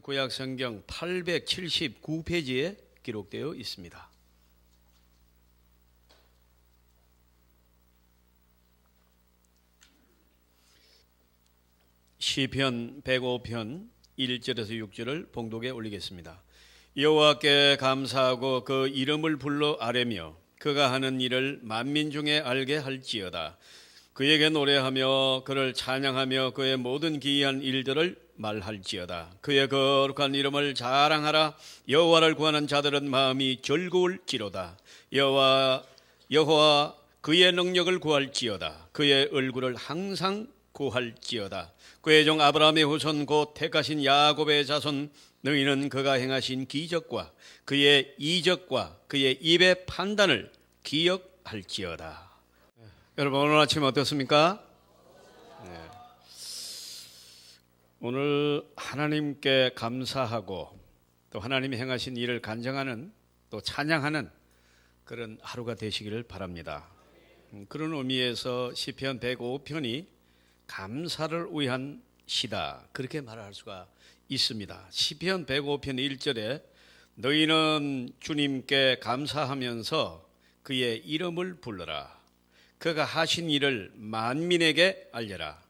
구약 성경 879페이지에 기록되어 있습니다. 시편 105편 1절에서 6절을 봉독에 올리겠습니다. 여호와께 감사하고 그 이름을 불러 아뢰며 그가 하는 일을 만민 중에 알게 할지어다. 그에게 노래하며 그를 찬양하며 그의 모든 기이한 일들을 말할지어다. 그의 거룩한 이름을 자랑하라. 여호와를 구하는 자들은 마음이 즐거울지로다. 여호와 그의 능력을 구할지어다. 그의 얼굴을 항상 구할지어다. 그의 종 아브라함의 후손 곧 택하신 야곱의 자손, 너희는 그가 행하신 기적과 그의 이적과 그의 입의 판단을 기억할지어다. 여러분, 오늘 아침 어떻습니까? 네. 오늘 하나님께 감사하고 또 하나님이 행하신 일을 간증하는 또 찬양하는 그런 하루가 되시기를 바랍니다. 그런 의미에서 시편 105편이 감사를 위한 시다, 그렇게 말할 수가 있습니다. 시편 105편 1절에 너희는 주님께 감사하면서 그의 이름을 불러라. 그가 하신 일을 만민에게 알려라.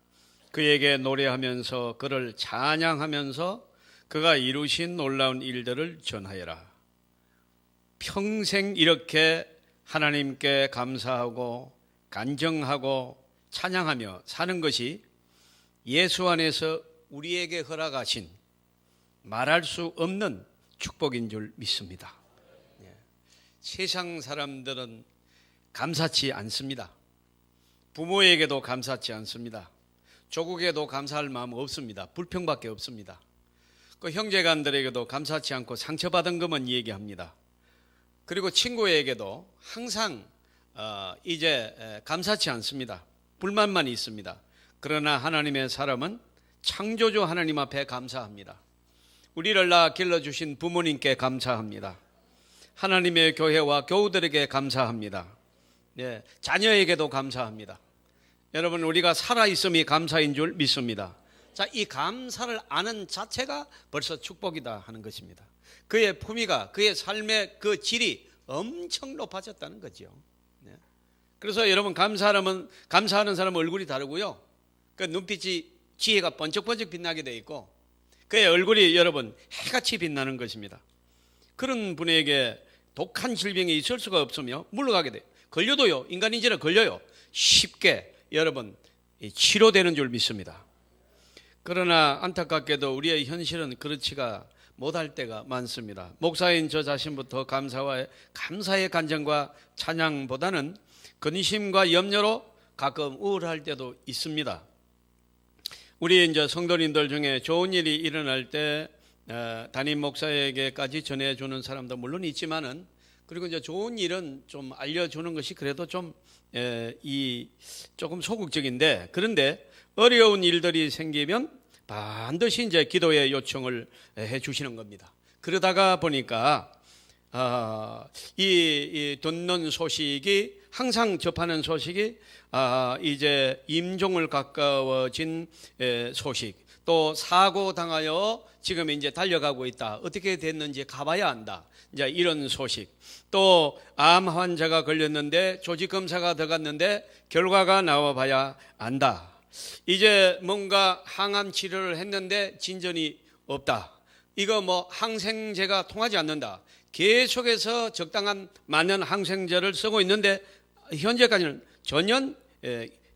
그에게 노래하면서 그를 찬양하면서 그가 이루신 놀라운 일들을 전하여라. 평생 이렇게 하나님께 감사하고 간증하고 찬양하며 사는 것이 예수 안에서 우리에게 허락하신 말할 수 없는 축복인 줄 믿습니다. 세상 사람들은 감사치 않습니다. 부모에게도 감사치 않습니다. 조국에도 감사할 마음 없습니다. 불평밖에 없습니다. 그 형제간들에게도 감사치 않고 상처받은 것만 얘기합니다. 그리고 친구에게도 항상 이제 감사치 않습니다. 불만만 있습니다. 그러나 하나님의 사람은 창조주 하나님 앞에 감사합니다. 우리를 낳아 길러주신 부모님께 감사합니다. 하나님의 교회와 교우들에게 감사합니다. 네, 자녀에게도 감사합니다. 여러분, 우리가 살아있음이 감사인 줄 믿습니다. 자, 이 감사를 아는 자체가 벌써 축복이다 하는 것입니다. 그의 품위가, 그의 삶의 그 질이 엄청 높아졌다는 거죠. 네. 그래서 여러분, 감사하는 사람은 얼굴이 다르고요. 그 눈빛이 지혜가 번쩍번쩍 빛나게 돼 있고 그의 얼굴이 여러분 해같이 빛나는 것입니다. 그런 분에게 독한 질병이 있을 수가 없으며 물러가게 돼요. 걸려도요, 인간인지는 걸려요. 쉽게 여러분 치료되는 줄 믿습니다. 그러나 안타깝게도 우리의 현실은 그렇지가 못할 때가 많습니다. 목사인 저 자신부터 감사의 간증과 찬양보다는 근심과 염려로 가끔 우울할 때도 있습니다. 우리 이제 성도님들 중에 좋은 일이 일어날 때 담임 목사에게까지 전해주는 사람도 물론 있지만은, 그리고 이제 좋은 일은 좀 알려주는 것이 그래도 좀 조금 소극적인데, 그런데 어려운 일들이 생기면 반드시 이제 기도의 요청을 해 주시는 겁니다. 그러다가 보니까 이 듣는 소식이, 항상 접하는 소식이 이제 임종을 가까워진 소식, 또 사고 당하여 지금 이제 달려가고 있다, 어떻게 됐는지 가봐야 한다, 이제 이런 소식, 또 암 환자가 걸렸는데 조직 검사가 들어갔는데 결과가 나와봐야 안다, 이제 뭔가 항암 치료를 했는데 진전이 없다, 이거 뭐 항생제가 통하지 않는다, 계속해서 적당한 맞는 항생제를 쓰고 있는데 현재까지는 전혀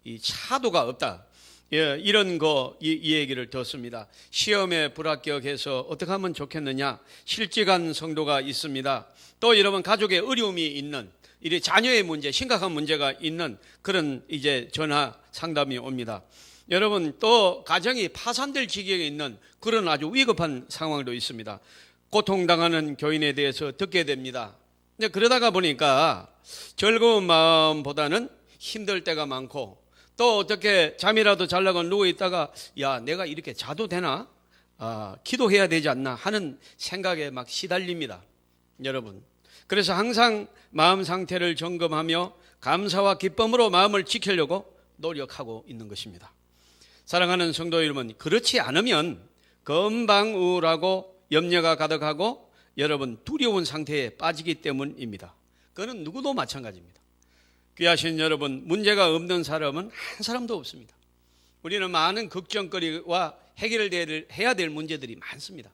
이 차도가 없다, 이런 이 얘기를 듣습니다. 시험에 불합격해서 어떻게 하면 좋겠느냐, 실직한 성도가 있습니다. 또 여러분, 가족에 어려움이 있는, 이 자녀의 문제, 심각한 문제가 있는 그런 이제 전화 상담이 옵니다. 여러분, 또 가정이 파산될 지경에 있는 그런 아주 위급한 상황도 있습니다. 고통당하는 교인에 대해서 듣게 됩니다. 그러다가 보니까 즐거운 마음보다는 힘들 때가 많고, 또 어떻게 잠이라도 자려고 누워 있다가 야, 내가 이렇게 자도 되나? 기도해야 되지 않나 하는 생각에 막 시달립니다. 여러분, 그래서 항상 마음 상태를 점검하며 감사와 기쁨으로 마음을 지키려고 노력하고 있는 것입니다. 사랑하는 성도 여러분, 그렇지 않으면 금방 우울하고 염려가 가득하고 여러분 두려운 상태에 빠지기 때문입니다. 그거는 누구도 마찬가지입니다. 귀하신 여러분, 문제가 없는 사람은 한 사람도 없습니다. 우리는 많은 걱정거리와 해야 될 문제들이 많습니다.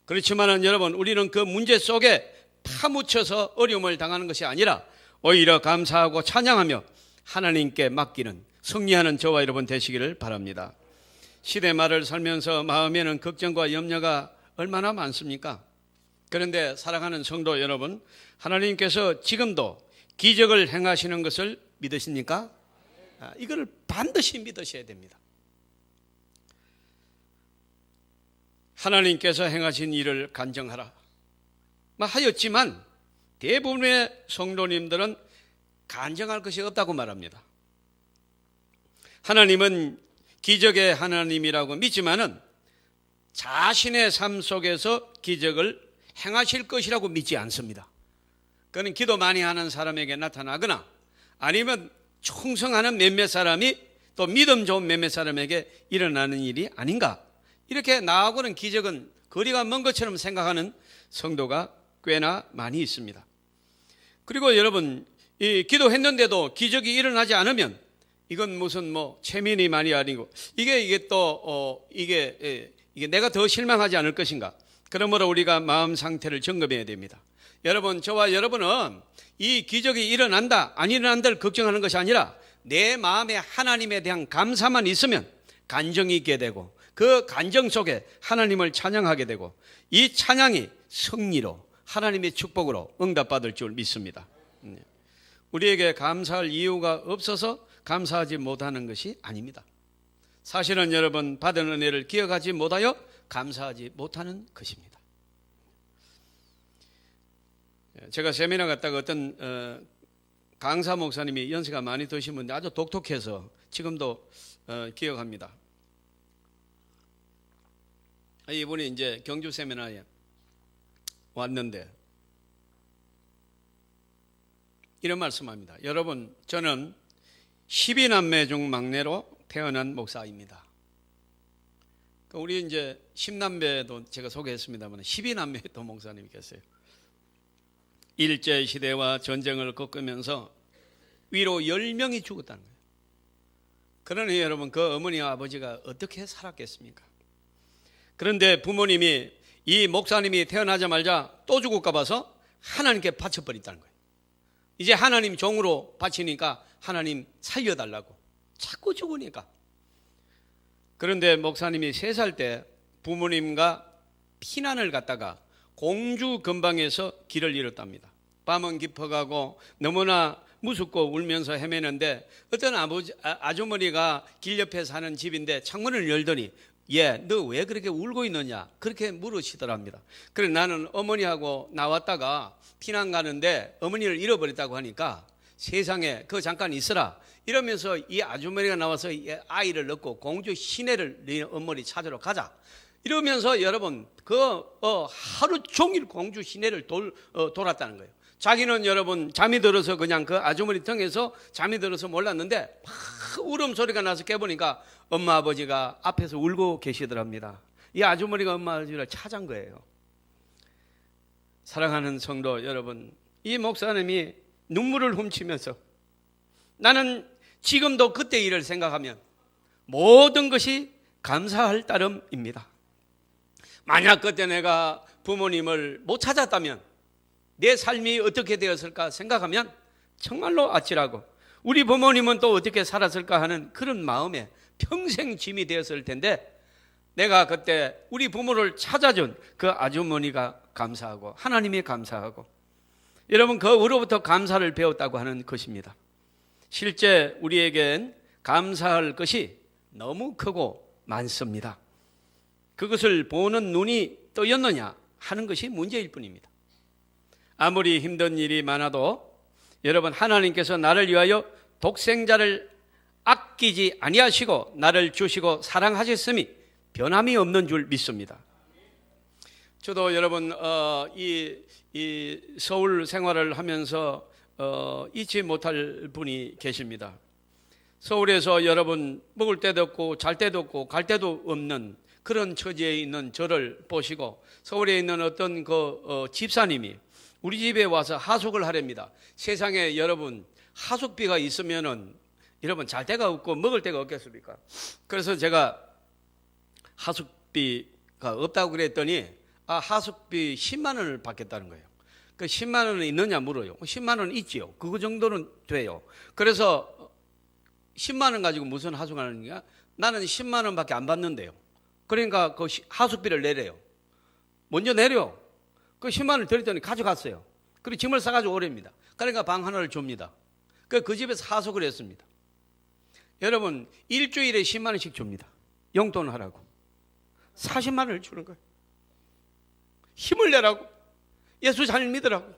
그렇지만 여러분, 우리는 그 문제 속에 파묻혀서 어려움을 당하는 것이 아니라 오히려 감사하고 찬양하며 하나님께 맡기는 승리하는 저와 여러분 되시기를 바랍니다. 시대 말을 살면서 마음에는 걱정과 염려가 얼마나 많습니까? 그런데 사랑하는 성도 여러분, 하나님께서 지금도 기적을 행하시는 것을 믿으십니까? 이걸 반드시 믿으셔야 됩니다. 하나님께서 행하신 일을 간증하라 하였지만 대부분의 성도님들은 간증할 것이 없다고 말합니다. 하나님은 기적의 하나님이라고 믿지만은 자신의 삶 속에서 기적을 행하실 것이라고 믿지 않습니다. 그는 기도 많이 하는 사람에게 나타나거나 아니면 충성하는 몇몇 사람이 또 믿음 좋은 몇몇 사람에게 일어나는 일이 아닌가, 이렇게 나하고는 기적은 거리가 먼 것처럼 생각하는 성도가 꽤나 많이 있습니다. 그리고 여러분, 이 기도했는데도 기적이 일어나지 않으면 이건 무슨 체면이 많이 아니고 이게 내가 더 실망하지 않을 것인가. 그러므로 우리가 마음 상태를 점검해야 됩니다. 여러분, 저와 여러분은 이 기적이 일어난다 안 일어난다를 걱정하는 것이 아니라 내 마음에 하나님에 대한 감사만 있으면 간정이 있게 되고 그 간정 속에 하나님을 찬양하게 되고 이 찬양이 승리로 하나님의 축복으로 응답받을 줄 믿습니다. 우리에게 감사할 이유가 없어서 감사하지 못하는 것이 아닙니다. 사실은 여러분, 받은 은혜를 기억하지 못하여 감사하지 못하는 것입니다. 제가 세미나 갔다가 어떤 강사 목사님이 연세가 많이 드신 분인데 아주 독특해서 지금도 기억합니다. 이분이 이제 경주 세미나에 왔는데 이런 말씀합니다. 여러분, 저는 12남매 중 막내로 태어난 목사입니다. 우리 이제 10남매도 제가 소개했습니다만 12남매 또 목사님이 계세요. 일제시대와 전쟁을 겪으면서 위로 10명이 죽었다는 거예요. 그러니 여러분, 그 어머니와 아버지가 어떻게 살았겠습니까? 그런데 부모님이 이 목사님이 태어나자마자 또 죽을까 봐서 하나님께 바쳐버렸다는 거예요. 이제 하나님 종으로 바치니까 하나님 살려달라고 자꾸 죽으니까. 그런데 목사님이 3살 때 부모님과 피난을 갔다가 공주 근방에서 길을 잃었답니다. 밤은 깊어가고 너무나 무섭고 울면서 헤매는데 어떤 아주머니가 길 옆에 사는 집인데 창문을 열더니 너 왜 그렇게 울고 있느냐 그렇게 물으시더랍니다. 그래 나는 어머니하고 나왔다가 피난 가는데 어머니를 잃어버렸다고 하니까 세상에 그 잠깐 있어라 이러면서 이 아주머니가 나와서 아이를 넣고 공주 시내를 네 어머니 찾으러 가자 이러면서 여러분 하루 종일 공주 시내를 돌았다는 거예요. 자기는 여러분 잠이 들어서 그냥 그 아주머니 등에서 잠이 들어서 몰랐는데 막 울음소리가 나서 깨보니까 엄마 아버지가 앞에서 울고 계시더랍니다. 이 아주머니가 엄마 아버지를 찾은 거예요. 사랑하는 성도 여러분, 이 목사님이 눈물을 훔치면서 나는 지금도 그때 일을 생각하면 모든 것이 감사할 따름입니다. 만약 그때 내가 부모님을 못 찾았다면 내 삶이 어떻게 되었을까 생각하면 정말로 아찔하고 우리 부모님은 또 어떻게 살았을까 하는 그런 마음에 평생 짐이 되었을 텐데 내가 그때 우리 부모를 찾아준 그 아주머니가 감사하고 하나님이 감사하고 여러분 그으로부터 감사를 배웠다고 하는 것입니다. 실제 우리에겐 감사할 것이 너무 크고 많습니다. 그것을 보는 눈이 뜨였느냐 하는 것이 문제일 뿐입니다. 아무리 힘든 일이 많아도 여러분 하나님께서 나를 위하여 독생자를 아끼지 아니하시고 나를 주시고 사랑하셨음이 변함이 없는 줄 믿습니다. 저도 여러분 이 서울 생활을 하면서 잊지 못할 분이 계십니다. 서울에서 여러분 먹을 때도 없고 잘 때도 없고 갈 데도 없는 그런 처지에 있는 저를 보시고 서울에 있는 어떤 집사님이 우리 집에 와서 하숙을 하렵니다. 세상에 여러분 하숙비가 있으면은 여러분 잘 데가 없고 먹을 데가 없겠습니까? 그래서 제가 하숙비가 없다고 그랬더니 하숙비 10만 원을 받겠다는 거예요. 그 10만 원은 있느냐 물어요. 10만 원은 있지요. 그거 정도는 돼요. 그래서 10만 원 가지고 무슨 하숙하는 거야? 나는 10만 원밖에 안 받는데요. 그러니까 그 하숙비를 내래요. 먼저 내려. 그 10만 원을 드렸더니 가져갔어요. 그리고 짐을 싸가지고 오랍니다. 그러니까 방 하나를 줍니다. 그 집에서 하숙을 했습니다. 여러분 일주일에 10만 원씩 줍니다. 용돈 하라고. 40만 원을 주는 거예요. 힘을 내라고. 예수 잘 믿으라고.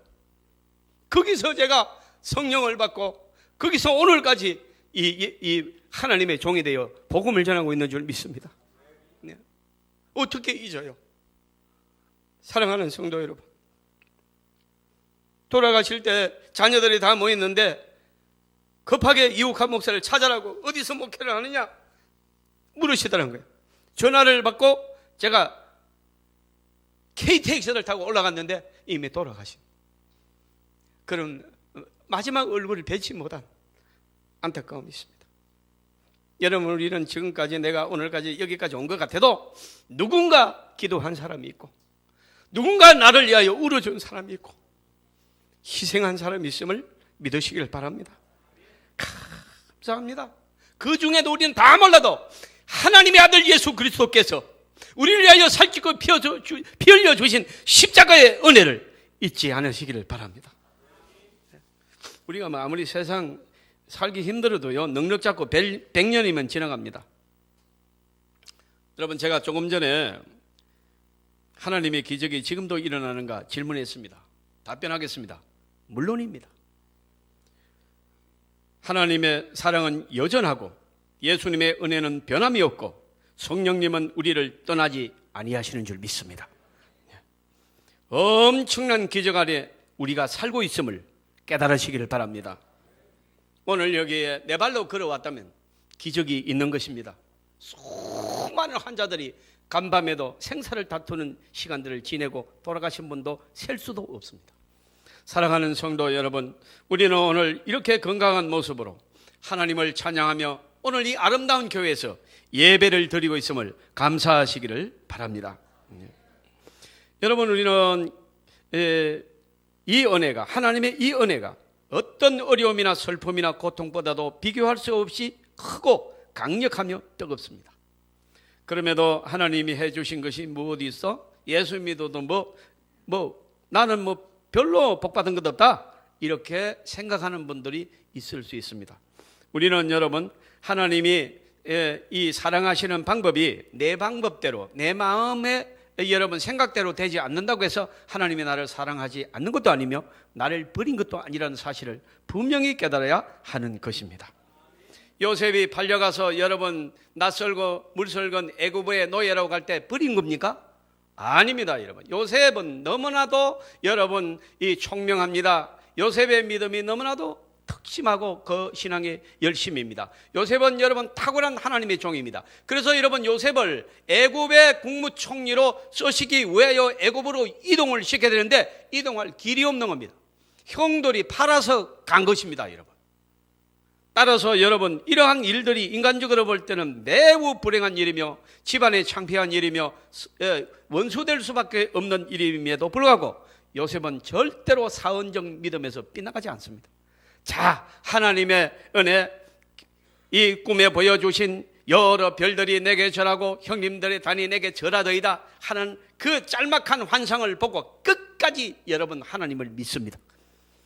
거기서 제가 성령을 받고 거기서 오늘까지 이 하나님의 종이 되어 복음을 전하고 있는 줄 믿습니다. 네. 어떻게 잊어요? 사랑하는 성도 여러분, 돌아가실 때 자녀들이 다 모였는데 급하게 이욱한 목사를 찾아라고 어디서 목회를 하느냐 물으시더라는 거예요. 전화를 받고 제가 KTX를 타고 올라갔는데 이미 돌아가신 그런 마지막 얼굴을 뵈지 못한 안타까움이 있습니다. 여러분 우리는 지금까지 내가 오늘까지 여기까지 온 것 같아도 누군가 기도한 사람이 있고 누군가 나를 위하여 울어준 사람이 있고 희생한 사람이 있음을 믿으시길 바랍니다. 감사합니다. 그 중에도 우리는 다 몰라도 하나님의 아들 예수 그리스도께서 우리를 위하여 살찌고 피 흘려 주신 십자가의 은혜를 잊지 않으시기를 바랍니다. 우리가 아무리 세상 살기 힘들어도요 넉넉 잡고 100년이면 지나갑니다. 여러분 제가 조금 전에 하나님의 기적이 지금도 일어나는가 질문했습니다. 답변하겠습니다. 물론입니다. 하나님의 사랑은 여전하고 예수님의 은혜는 변함이 없고 성령님은 우리를 떠나지 아니하시는 줄 믿습니다. 엄청난 기적 아래 우리가 살고 있음을 깨달으시기를 바랍니다. 오늘 여기에 내 발로 걸어왔다면 기적이 있는 것입니다. 수많은 환자들이 간밤에도 생사를 다투는 시간들을 지내고 돌아가신 분도 셀 수도 없습니다. 사랑하는 성도 여러분, 우리는 오늘 이렇게 건강한 모습으로 하나님을 찬양하며 오늘 이 아름다운 교회에서 예배를 드리고 있음을 감사하시기를 바랍니다. 여러분 우리는 이 은혜가 하나님의 이 은혜가 어떤 어려움이나 슬픔이나 고통보다도 비교할 수 없이 크고 강력하며 뜨겁습니다. 그럼에도 하나님이 해주신 것이 무엇이 있어? 예수 믿어도 나는 별로 복받은 것 없다 이렇게 생각하는 분들이 있을 수 있습니다. 우리는 여러분 하나님이 이 사랑하시는 방법이 내 방법대로 내 마음에 여러분 생각대로 되지 않는다고 해서 하나님이 나를 사랑하지 않는 것도 아니며 나를 버린 것도 아니라는 사실을 분명히 깨달아야 하는 것입니다. 요셉이 팔려가서 여러분 낯설고 물설건 애굽의 노예라고 갈 때 버린 겁니까? 아닙니다. 여러분 요셉은 너무나도 여러분 이 총명합니다. 요셉의 믿음이 너무나도 특심하고 그 신앙의 열심입니다. 요셉은 여러분 탁월한 하나님의 종입니다. 그래서 여러분 요셉을 애굽의 국무총리로 쓰시기 위하여 애굽으로 이동을 시켜야 되는데 이동할 길이 없는 겁니다. 형들이 팔아서 간 것입니다. 여러분 따라서 여러분 이러한 일들이 인간적으로 볼 때는 매우 불행한 일이며 집안에 창피한 일이며 원수될 수밖에 없는 일임에도 불구하고 요셉은 절대로 사언적 믿음에서 삐나가지 않습니다. 자, 하나님의 은혜, 이 꿈에 보여주신 여러 별들이 내게 절하고 형님들의 단이 내게 절하더이다 하는 그 짤막한 환상을 보고 끝까지 여러분 하나님을 믿습니다.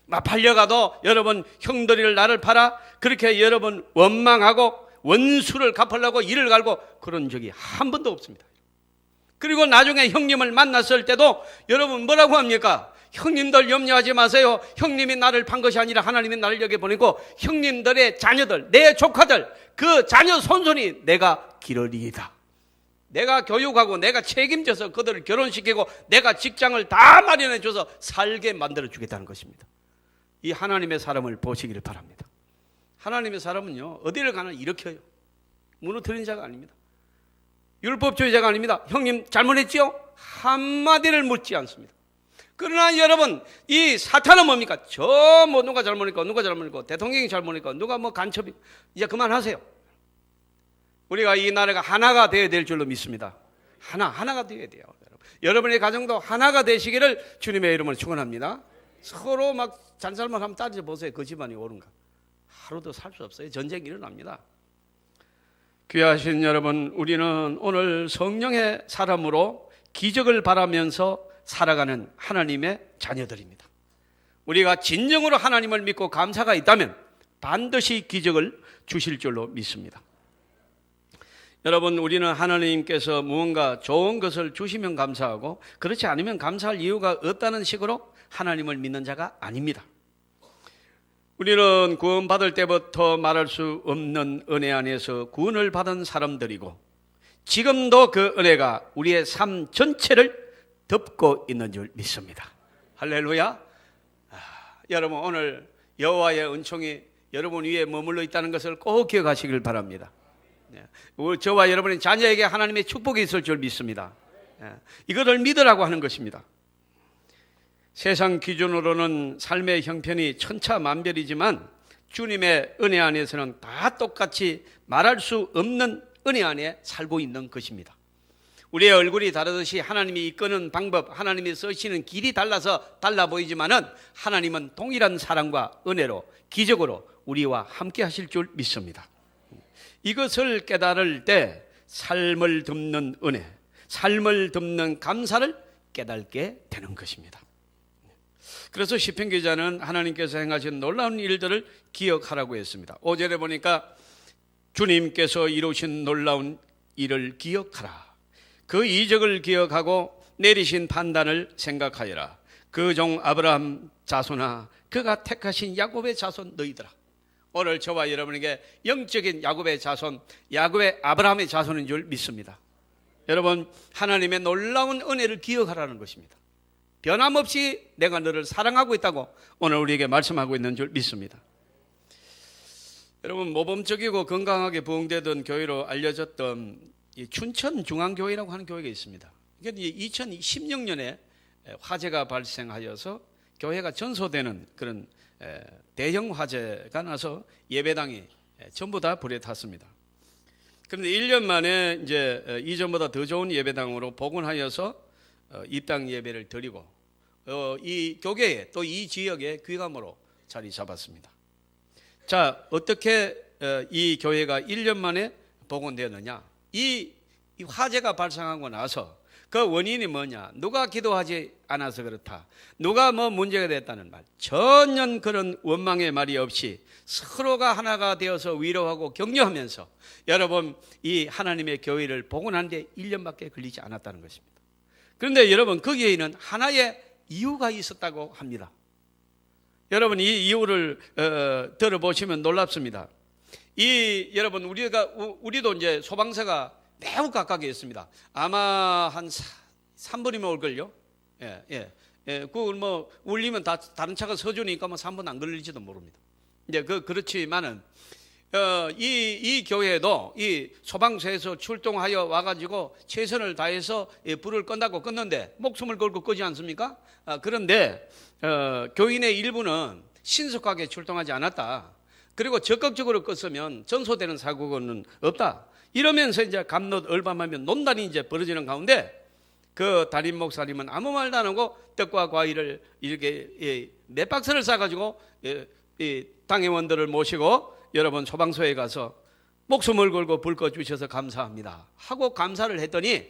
팔려가도 여러분 형들이 나를 팔아 그렇게 여러분 원망하고 원수를 갚으려고 이를 갈고 그런 적이 한 번도 없습니다. 그리고 나중에 형님을 만났을 때도 여러분 뭐라고 합니까? 형님들 염려하지 마세요. 형님이 나를 판 것이 아니라 하나님이 나를 여기 보내고 형님들의 자녀들, 내 조카들, 그 자녀 손손이 내가 기르리이다. 내가 교육하고 내가 책임져서 그들을 결혼시키고 내가 직장을 다 마련해줘서 살게 만들어주겠다는 것입니다. 이 하나님의 사람을 보시기를 바랍니다. 하나님의 사람은요 어디를 가나 일으켜요. 무너뜨리는 자가 아닙니다. 율법주의자가 아닙니다. 형님 잘못했지요? 한마디를 묻지 않습니다. 그러나 여러분, 이 사탄은 뭡니까? 누가 잘못했고 대통령이 잘못했고 누가 간첩이, 이제 그만하세요. 우리가 이 나라가 하나가 되어야 될 줄로 믿습니다. 하나가 되어야 돼요. 여러분의 가정도 하나가 되시기를 주님의 이름으로 축원합니다. 서로 막 잔살만 하면 따져보세요. 그 집안이 옳은가. 하루도 살 수 없어요. 전쟁이 일어납니다. 귀하신 여러분, 우리는 오늘 성령의 사람으로 기적을 바라면서 살아가는 하나님의 자녀들입니다. 우리가 진정으로 하나님을 믿고 감사가 있다면 반드시 기적을 주실 줄로 믿습니다. 여러분, 우리는 하나님께서 무언가 좋은 것을 주시면 감사하고 그렇지 않으면 감사할 이유가 없다는 식으로 하나님을 믿는 자가 아닙니다. 우리는 구원받을 때부터 말할 수 없는 은혜 안에서 구원을 받은 사람들이고 지금도 그 은혜가 우리의 삶 전체를 덮고 있는 줄 믿습니다. 할렐루야. 여러분, 오늘 여호와의 은총이 여러분 위에 머물러 있다는 것을 꼭 기억하시길 바랍니다. 저와 여러분의 자녀에게 하나님의 축복이 있을 줄 믿습니다. 이거를 믿으라고 하는 것입니다. 세상 기준으로는 삶의 형편이 천차만별이지만 주님의 은혜 안에서는 다 똑같이 말할 수 없는 은혜 안에 살고 있는 것입니다. 우리의 얼굴이 다르듯이 하나님이 이끄는 방법, 하나님이 쓰시는 길이 달라 보이지만은 하나님은 동일한 사랑과 은혜로 기적으로 우리와 함께 하실 줄 믿습니다. 이것을 깨달을 때 삶을 덮는 은혜, 삶을 덮는 감사를 깨닫게 되는 것입니다. 그래서 시편 기자는 하나님께서 행하신 놀라운 일들을 기억하라고 했습니다. 5절에 보니까 주님께서 이루신 놀라운 일을 기억하라. 그 이적을 기억하고 내리신 판단을 생각하여라. 그 종 아브라함 자손아, 그가 택하신 야곱의 자손 너희들아. 오늘 저와 여러분에게 영적인 야곱의 자손, 야곱의 아브라함의 자손인 줄 믿습니다. 여러분, 하나님의 놀라운 은혜를 기억하라는 것입니다. 변함없이 내가 너를 사랑하고 있다고 오늘 우리에게 말씀하고 있는 줄 믿습니다. 여러분, 모범적이고 건강하게 부흥되던 교회로 알려졌던 이 춘천중앙교회라고 하는 교회가 있습니다. 이게 2016년에 화재가 발생하여서 교회가 전소되는 그런 대형 화재가 나서 예배당이 전부 다 불에 탔습니다. 그런데 1년 만에 이제 이전보다 더 좋은 예배당으로 복원하여서 입당 예배를 드리고 이 교계에 또 이 지역에 귀감으로 자리 잡았습니다. 자, 어떻게 이 교회가 1년 만에 복원되었느냐? 이 화재가 발생하고 나서 그 원인이 뭐냐? 누가 기도하지 않아서 그렇다, 누가 문제가 됐다는 말, 전혀 그런 원망의 말이 없이 서로가 하나가 되어서 위로하고 격려하면서 여러분, 이 하나님의 교회를 복원하는 데 1년밖에 걸리지 않았다는 것입니다. 그런데 여러분, 거기에는 하나의 이유가 있었다고 합니다. 여러분, 이 이유를 들어보시면 놀랍습니다. 여러분, 우리도 이제 소방서가 매우 각각에 있습니다. 아마 한 3분이면 올걸요. 그걸 울리면 다른 차가 서주니까 3분 안 걸릴지도 모릅니다. 이제 그렇지만은 이 교회도 이 소방서에서 출동하여 와가지고 최선을 다해서 불을 끈다고 껐는데 목숨을 걸고 끄지 않습니까? 그런데 교인의 일부는 신속하게 출동하지 않았다. 그리고 적극적으로 껐으면 전소되는 사고는 없다. 이러면서 이제 감롯 얼밤하면 논란이 이제 벌어지는 가운데 그 담임 목사님은 아무 말도 안 하고 떡과 과일을 이렇게 몇 박스를 싸가지고 당회원들을 모시고 여러분 소방서에 가서 목숨을 걸고 불 꺼주셔서 감사합니다 하고 감사를 했더니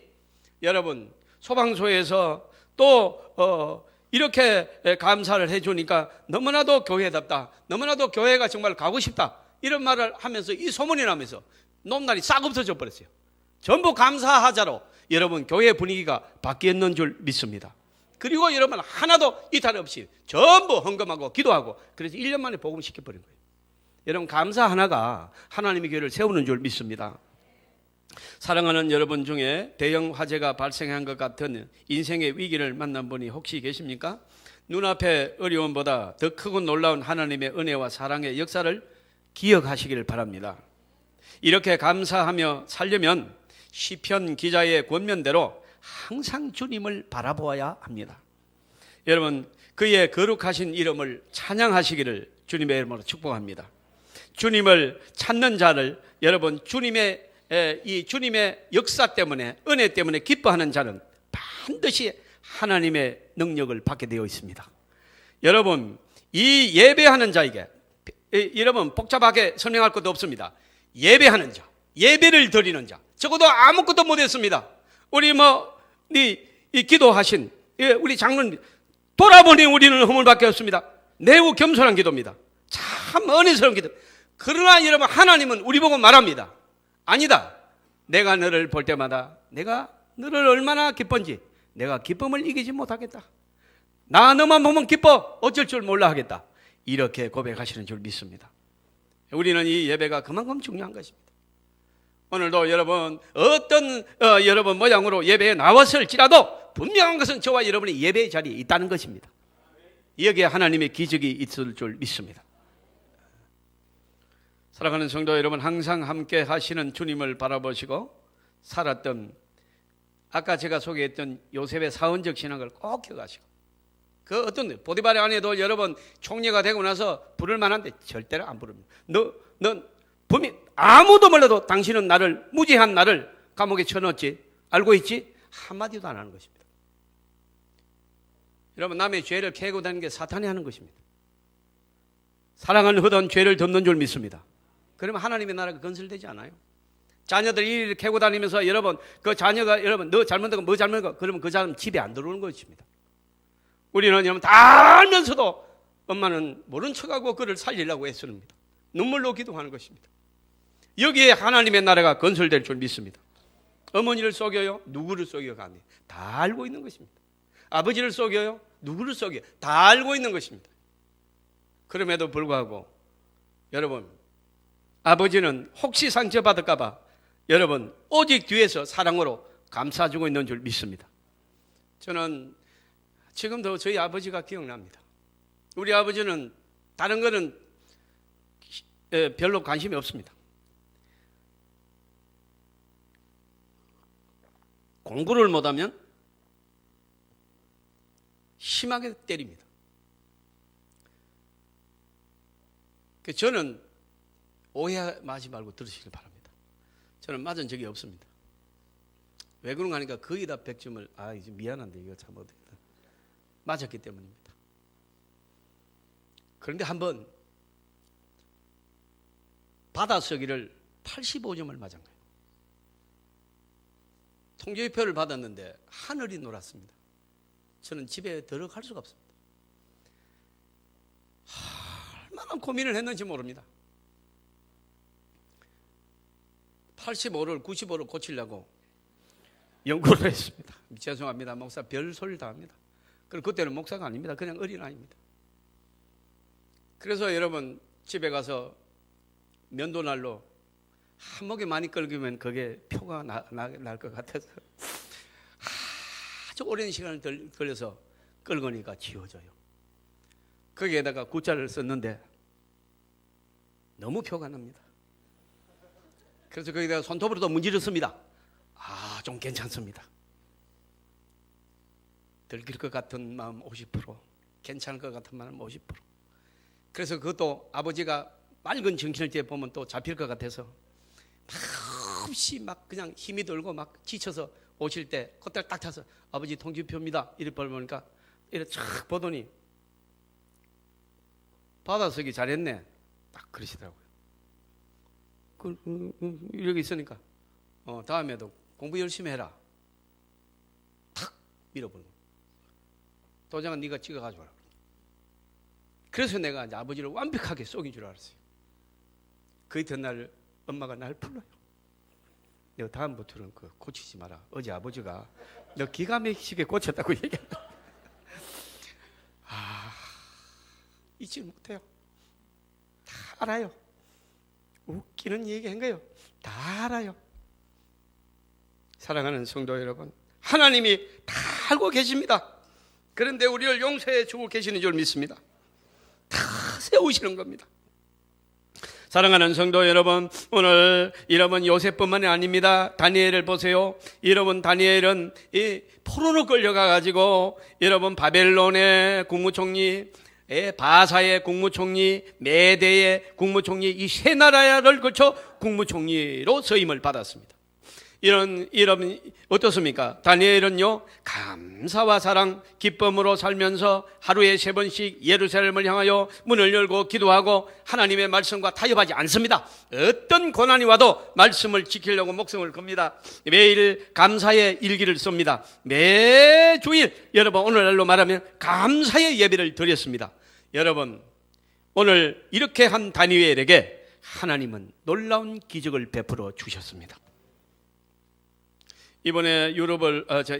여러분, 소방서에서 또 이렇게 감사를 해주니까 너무나도 교회답다, 너무나도 교회가 정말 가고 싶다, 이런 말을 하면서 이 소문이 나면서 논란이 싹 없어져 버렸어요. 전부 감사하자로 여러분 교회 분위기가 바뀌었는 줄 믿습니다. 그리고 여러분, 하나도 이탈 없이 전부 헌금하고 기도하고 그래서 1년 만에 복음시켜버린 거예요. 여러분, 감사 하나가 하나님의 교회를 세우는 줄 믿습니다. 사랑하는 여러분 중에 대형 화재가 발생한 것 같은 인생의 위기를 만난 분이 혹시 계십니까? 눈앞의 어려움보다 더 크고 놀라운 하나님의 은혜와 사랑의 역사를 기억하시기를 바랍니다. 이렇게 감사하며 살려면 시편 기자의 권면대로 항상 주님을 바라보아야 합니다. 여러분, 그의 거룩하신 이름을 찬양하시기를 주님의 이름으로 축복합니다. 주님을 찾는 자를, 여러분, 주님의 역사 때문에, 은혜 때문에 기뻐하는 자는 반드시 하나님의 능력을 받게 되어 있습니다. 여러분, 이 예배하는 자에게, 여러분 복잡하게 설명할 것도 없습니다. 예배하는 자, 예배를 드리는 자, 적어도 아무것도 못했습니다. 우리 이 기도하신 우리 장로님 돌아보니 우리는 허물밖에 없습니다. 매우 겸손한 기도입니다. 참 은혜스러운 기도. 그러나 여러분, 하나님은 우리 보고 말합니다. 아니다. 내가 너를 볼 때마다 내가 너를 얼마나 기쁜지 내가 기쁨을 이기지 못하겠다. 나 너만 보면 기뻐 어쩔 줄 몰라 하겠다. 이렇게 고백하시는 줄 믿습니다. 우리는 이 예배가 그만큼 중요한 것입니다. 오늘도 여러분 어떤 여러분 모양으로 예배에 나왔을지라도 분명한 것은 저와 여러분이 예배의 자리에 있다는 것입니다. 여기에 하나님의 기적이 있을 줄 믿습니다. 사랑하는 성도 여러분, 항상 함께 하시는 주님을 바라보시고 살았던, 아까 제가 소개했던 요셉의 사원적 신앙을 꼭 기억하시고, 그 어떤 보디발의 아내도 여러분 총리가 되고 나서 부를 만한데 절대로 안 부릅니다. 넌 분명 아무도 몰라도 당신은 나를, 무지한 나를 감옥에 쳐넣었지, 알고 있지? 한마디도 안 하는 것입니다. 여러분, 남의 죄를 캐고 다니는 게 사탄이 하는 것입니다. 사랑하는 허던 죄를 덮는 줄 믿습니다. 그러면 하나님의 나라가 건설되지 않아요. 자녀들이 이를 캐고 다니면서 여러분 그 자녀가 여러분 너 잘못하고 뭐 잘못하고 그러면 그 사람 집에 안 들어오는 것입니다. 우리는 여러분 다 알면서도 엄마는 모른 척하고 그를 살리려고 애쓰는니다. 눈물로 기도하는 것입니다. 여기에 하나님의 나라가 건설될 줄 믿습니다. 어머니를 속여요? 누구를 속여가 아니에요. 다 알고 있는 것입니다. 아버지를 속여요? 누구를 속여요? 다 알고 있는 것입니다. 그럼에도 불구하고 여러분, 아버지는 혹시 상처받을까 봐 여러분 오직 뒤에서 사랑으로 감싸주고 있는 줄 믿습니다. 저는 지금도 저희 아버지가 기억납니다. 우리 아버지는 다른 거는 별로 관심이 없습니다. 공부를 못하면 심하게 때립니다. 저는 오해하지 말고 들으시길 바랍니다. 저는 맞은 적이 없습니다. 왜 그런가 하니까 거의 다 100점을 이제 미안한데 이거 잘못했다. 맞았기 때문입니다. 그런데 한번 받아쓰기를 85점을 맞은 거예요. 통지표를 받았는데 하늘이 놀았습니다. 저는 집에 들어갈 수가 없습니다. 얼마나 고민을 했는지 모릅니다. 85를 95로 고치려고 연구를 했습니다. 죄송합니다. 목사 별 소리를 다 합니다. 그리고 그때는 목사가 아닙니다. 그냥 어린아이입니다. 그래서 여러분 집에 가서 면도날로 한목에 많이 긁으면 그게 표가 날 것 같아서 아주 오랜 시간을 걸려서 긁으니까 지워져요. 거기에다가 구자를 썼는데 너무 표가 납니다. 그래서 거기다가 손톱으로도 문지르습니다. 좀 괜찮습니다. 들킬 것 같은 마음 50%, 괜찮을 것 같은 마음 50%. 그래서 그것도 아버지가 맑은 정신을 때 보면 또 잡힐 것 같아서 없이 막 그냥 힘이 들고 막 지쳐서 오실 때 그때 딱 차서 아버지 통지표입니다. 이렇게 보니까 이렇게 쫙 보더니 받아쓰기 잘했네. 딱 그러시더라고요. 이렇게 있으니까 다음에도 공부 열심히 해라. 탁 밀어버려. 도장은 네가 찍어가지고. 그래서 내가 이제 아버지를 완벽하게 속인 줄 알았어요. 그 이튿날 엄마가 날 불러요. 너 다음부터는 고치지 마라. 어제 아버지가 너 기가 막히게 고쳤다고 얘기한다. 잊지 못해요. 다 알아요. 웃기는 얘기한 거예요. 다 알아요. 사랑하는 성도 여러분, 하나님이 다 알고 계십니다. 그런데 우리를 용서해 주고 계시는 줄 믿습니다. 다 세우시는 겁니다. 사랑하는 성도 여러분, 오늘 여러분 요셉뿐만이 아닙니다. 다니엘을 보세요. 여러분 다니엘은 이 포로로 끌려가 가지고 여러분 바벨론의 국무총리, 바사의 국무총리, 메대의 국무총리, 이 세 나라를 거쳐 국무총리로 서임을 받았습니다. 이런 어떻습니까? 다니엘은요, 감사와 사랑, 기쁨으로 살면서 하루에 3번씩 예루살렘을 향하여 문을 열고 기도하고 하나님의 말씀과 타협하지 않습니다. 어떤 고난이 와도 말씀을 지키려고 목숨을 겁니다. 매일 감사의 일기를 씁니다. 매주일 여러분 오늘날로 말하면 감사의 예배를 드렸습니다. 여러분 오늘 이렇게 한 다니엘에게 하나님은 놀라운 기적을 베풀어 주셨습니다. 이번에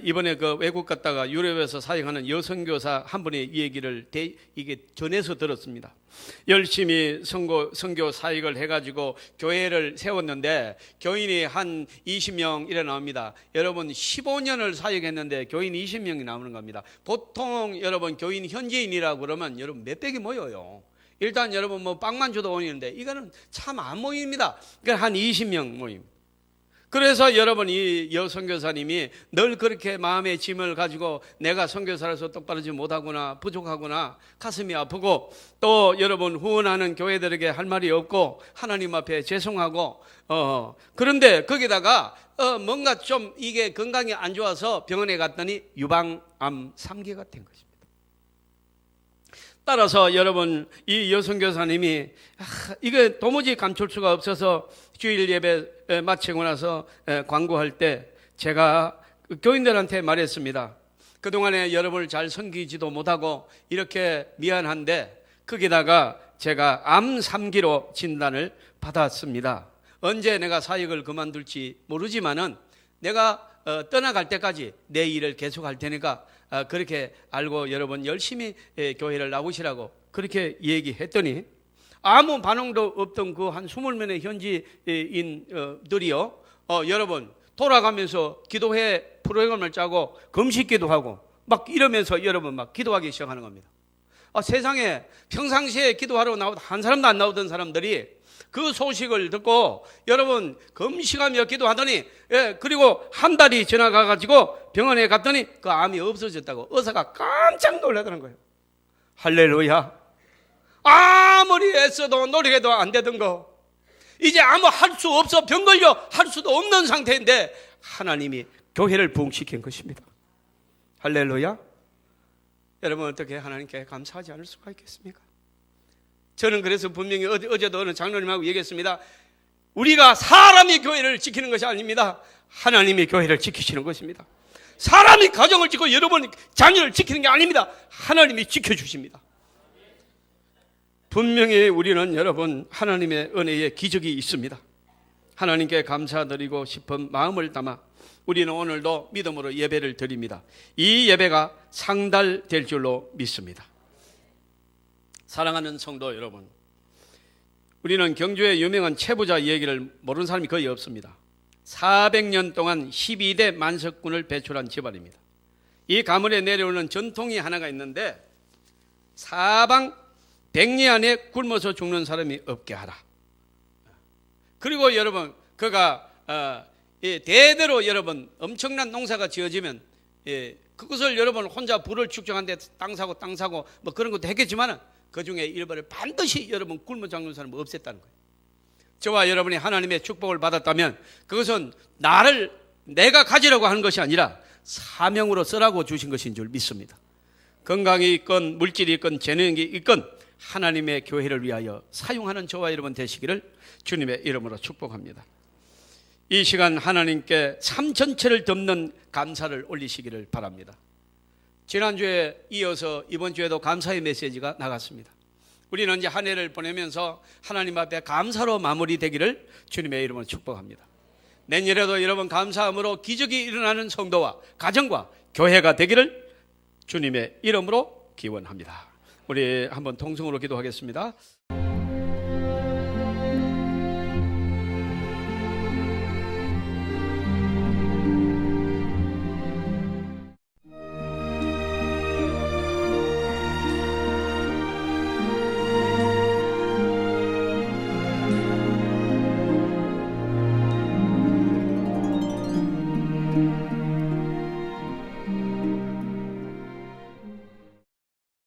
이번에 그 외국 갔다가 유럽에서 사역하는 여선교사 한 분의 얘기를 이게 전해서 들었습니다. 열심히 선교 사역을 해가지고 교회를 세웠는데 교인이 한 20명 이래 나옵니다. 여러분 15년을 사역했는데 교인 20명이 나오는 겁니다. 보통 여러분 교인 현지인이라고 그러면 여러분 몇백이 모여요. 일단 여러분 뭐 빵만 줘도 모이는데 이거는 참 안 모입니다. 그러니까 한 20명 모임. 그래서 여러분 이 여선교사님이 늘 그렇게 마음의 짐을 가지고 내가 선교사로서 똑바르지 못하구나, 부족하구나, 가슴이 아프고 또 여러분 후원하는 교회들에게 할 말이 없고 하나님 앞에 죄송하고 그런데 거기다가 뭔가 좀 이게 건강이 안 좋아서 병원에 갔더니 유방암 3기가 된 것입니다. 따라서 여러분 이 여선교사님이 이게 도무지 감출 수가 없어서 주일 예배 마치고 나서 광고할 때 제가 교인들한테 말했습니다. 그동안에 여러분을 잘 섬기지도 못하고 이렇게 미안한데 거기다가 제가 암 3기로 진단을 받았습니다. 언제 내가 사역을 그만둘지 모르지만은 내가 떠나갈 때까지 내 일을 계속할 테니까 그렇게 알고 여러분 열심히 교회를 나오시라고 그렇게 얘기했더니 아무 반응도 없던 그 한 20명의 현지인들이요, 여러분 돌아가면서 기도회 프로그램을 짜고 금식기도 하고 막 이러면서 여러분 막 기도하기 시작하는 겁니다. 세상에 평상시에 기도하러 나오던 한 사람도 안 나오던 사람들이 그 소식을 듣고 여러분 금식하며 기도하더니 그리고 한 달이 지나가가지고 병원에 갔더니 그 암이 없어졌다고 의사가 깜짝 놀라더는 거예요. 할렐루야. 아무리 애써도 노력해도 안 되던 거 이제 아무 할 수 없어, 병 걸려 할 수도 없는 상태인데 하나님이 교회를 부흥시킨 것입니다. 할렐루야. 여러분 어떻게 하나님께 감사하지 않을 수가 있겠습니까? 저는 그래서 분명히 어제도 어느 장로님하고 얘기했습니다. 우리가 사람이 교회를 지키는 것이 아닙니다. 하나님이 교회를 지키시는 것입니다. 사람이 가정을 지키고 여러분 자녀를 지키는 게 아닙니다. 하나님이 지켜주십니다. 분명히 우리는 여러분 하나님의 은혜의 기적이 있습니다. 하나님께 감사드리고 싶은 마음을 담아 우리는 오늘도 믿음으로 예배를 드립니다. 이 예배가 상달될 줄로 믿습니다. 사랑하는 성도 여러분, 우리는 경주의 유명한 채부자 이야기를 모르는 사람이 거의 없습니다. 400년 동안 12대 만석군을 배출한 집안입니다. 이 가문에 내려오는 전통이 하나가 있는데 사방 백리 안에 굶어서 죽는 사람이 없게 하라. 그리고 여러분 그가 대대로 여러분 엄청난 농사가 지어지면 그것을 여러분 혼자 부를 축적하는데 땅 사고 뭐 그런 것도 했겠지만은 그 중에 일부를 반드시 여러분 굶어 죽는 사람을 없앴다는 거예요. 저와 여러분이 하나님의 축복을 받았다면 그것은 내가 가지려고 하는 것이 아니라 사명으로 쓰라고 주신 것인 줄 믿습니다. 건강이 있건 물질이 있건 재능이 있건 하나님의 교회를 위하여 사용하는 저와 여러분 되시기를 주님의 이름으로 축복합니다. 이 시간 하나님께 삶 전체를 덮는 감사를 올리시기를 바랍니다. 지난주에 이어서 이번 주에도 감사의 메시지가 나갔습니다. 우리는 이제 한 해를 보내면서 하나님 앞에 감사로 마무리되기를 주님의 이름으로 축복합니다. 내년에도 여러분 감사함으로 기적이 일어나는 성도와 가정과 교회가 되기를 주님의 이름으로 기원합니다. 우리 한번 통성으로 기도하겠습니다.